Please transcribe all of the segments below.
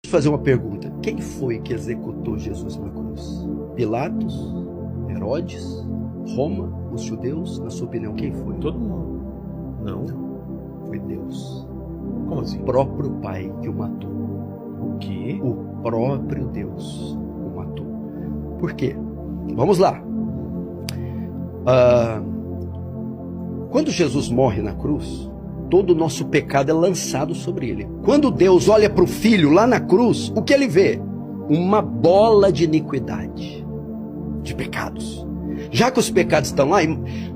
fazer uma pergunta. Quem foi que executou Jesus na cruz? Pilatos? Herodes? Roma? Os judeus? Na sua opinião, quem foi? Todo mundo. Não. Foi Deus. Como assim? O próprio Pai que o matou. O quê? O próprio Deus o matou. Por quê? Vamos lá. Quando Jesus morre na cruz, todo o nosso pecado é lançado sobre ele. Quando Deus olha para o Filho lá na cruz, o que ele vê? Uma bola de iniquidade, de pecados. Já que os pecados estão lá,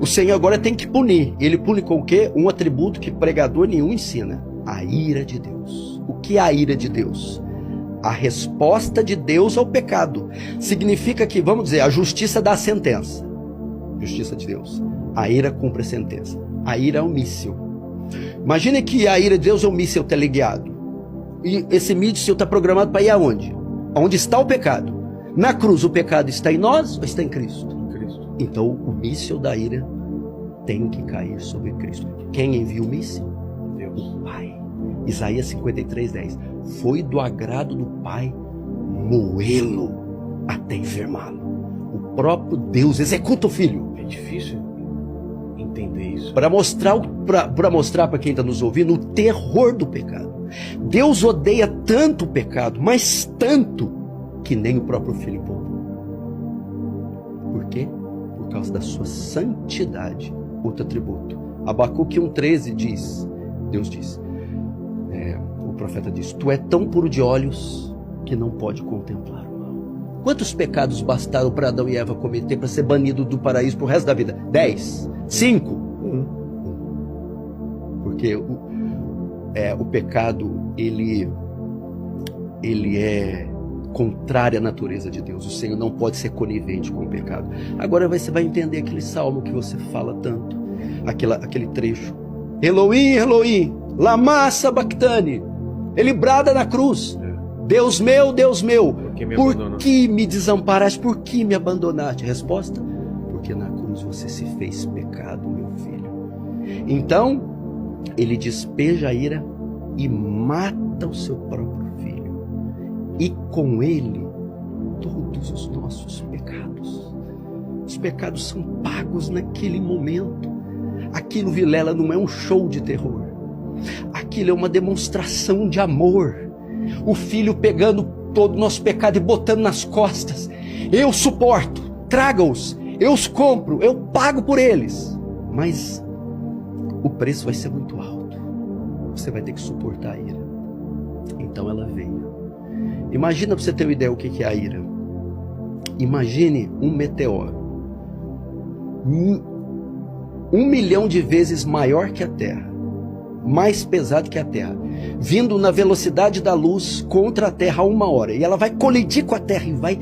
o Senhor agora tem que punir. Ele pune com o quê? Um atributo que pregador nenhum ensina. A ira de Deus. O que é a ira de Deus? A resposta de Deus ao pecado. Significa que, vamos dizer, a justiça dá a sentença. Justiça de Deus. A ira cumpre a sentença. A ira é um míssil. Imagine que a ira de Deus é um míssil teleguiado. E esse míssil está programado para ir aonde? Onde está o pecado? Na cruz, o pecado está em nós ou está em Cristo? Em Cristo. Então, o míssil da ira tem que cair sobre Cristo. Quem envia o míssil? Deus. O Pai. Isaías 53:10. Foi do agrado do Pai moê-lo até enfermá-lo. O próprio Deus executa o Filho. É difícil entender isso. Para mostrar para quem está nos ouvindo o terror do pecado. Deus odeia tanto o pecado, mas tanto, que nem o próprio Filho poupou. Por quê? Por causa da sua santidade. Outro atributo. Abacuque 1,13 diz, Deus diz, o profeta diz, tu é tão puro de olhos que não pode contemplar o mal. Quantos pecados bastaram para Adão e Eva cometer para ser banido do paraíso pro resto da vida? 10? 5? 1. Porque o pecado, ele é contrário à natureza de Deus. O Senhor não pode ser conivente com o pecado. Agora você vai entender aquele salmo que você fala tanto, aquele trecho. Elohim, Elohim, lama sabachthani. Ele brada na cruz. Deus meu, por que me desamparaste? Por que me abandonaste? Resposta: porque na cruz você se fez pecado, meu filho. Então, ele despeja a ira e mata o seu próprio filho. E com ele, todos os nossos pecados. Os pecados são pagos naquele momento. Aquilo, Vilela, não é um show de terror. Aquilo é uma demonstração de amor. O filho pegando todo o nosso pecado e botando nas costas. Eu suporto, traga-os, eu os compro, eu pago por eles. Mas o preço vai ser muito alto. Você vai ter que suportar a ira. Então ela veio. Imagina, para você ter uma ideia o que é a ira. Imagine um meteoro. 1 milhão de vezes maior que a Terra. Mais pesado que a Terra, vindo na velocidade da luz contra a Terra a 1 hora, e ela vai colidir com a Terra e vai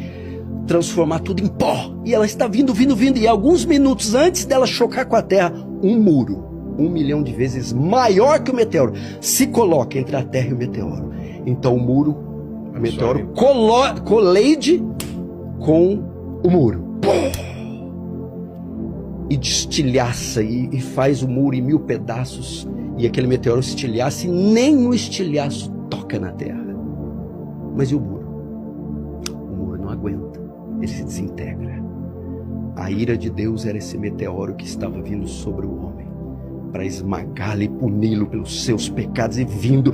transformar tudo em pó, e ela está vindo, e alguns minutos antes dela chocar com a Terra, um muro, 1 milhão de vezes maior que o meteoro, se coloca entre a Terra e o meteoro. Então o muro, o meteoro colide com o muro, e destilhaça, e faz o muro em 1000 pedaços, e aquele meteoro estilhaça, e nem o estilhaço toca na terra. Mas e o muro? O muro não aguenta, ele se desintegra. A ira de Deus era esse meteoro que estava vindo sobre o homem, para esmagá-lo e puni-lo pelos seus pecados, e vindo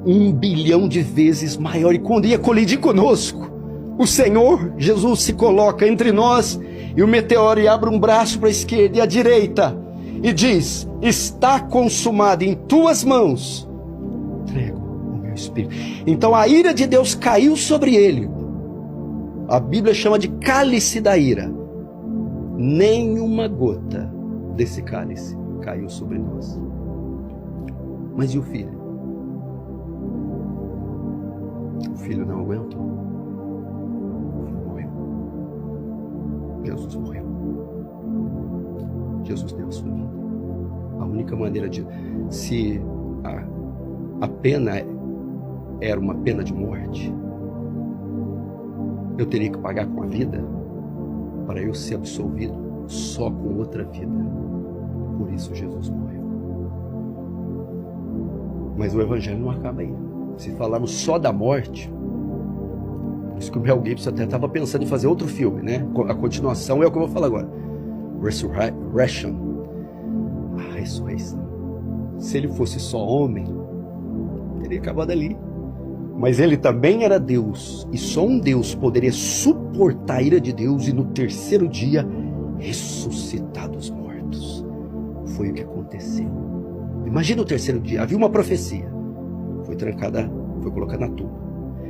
1 bilhão de vezes maior. E quando ia colidir conosco, o Senhor Jesus se coloca entre nós, e o meteoro abre um braço para a esquerda e a direita, e diz: está consumado, em tuas mãos entrego o meu espírito. Então a ira de Deus caiu sobre ele. A Bíblia chama de cálice da ira. Nenhuma gota desse cálice caiu sobre nós. Mas e o filho? O filho não aguentou. O filho morreu. Jesus morreu. Jesus deu a sua vida. A única maneira de... Se a pena era uma pena de morte, eu teria que pagar com a vida para eu ser absolvido só com outra vida. Por isso Jesus morreu. Mas o Evangelho não acaba aí. Se falarmos só da morte, por isso que o Mel Gibson até estava pensando em fazer outro filme, né? A continuação é o que eu vou falar agora. Resurrection. A ressurreição. Se ele fosse só homem, teria acabado ali. Mas ele também era Deus, e só um Deus poderia suportar a ira de Deus e no terceiro dia ressuscitar dos mortos. Foi o que aconteceu. Imagina o terceiro dia, havia uma profecia. Foi trancada, foi colocada na tumba.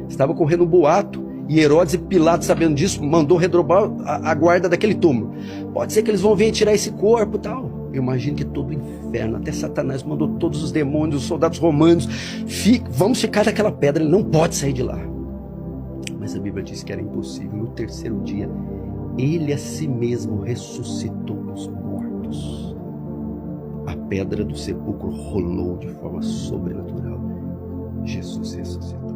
Estava correndo um boato, e Herodes e Pilatos, sabendo disso, mandou redobrar a guarda daquele túmulo. Pode ser que eles vão vir tirar esse corpo e tal. Eu imagino que todo o inferno, até Satanás mandou todos os demônios, os soldados romanos, vamos ficar naquela pedra, ele não pode sair de lá. Mas a Bíblia diz que era impossível. No terceiro dia, ele a si mesmo ressuscitou dos mortos. A pedra do sepulcro rolou de forma sobrenatural. Jesus ressuscitou.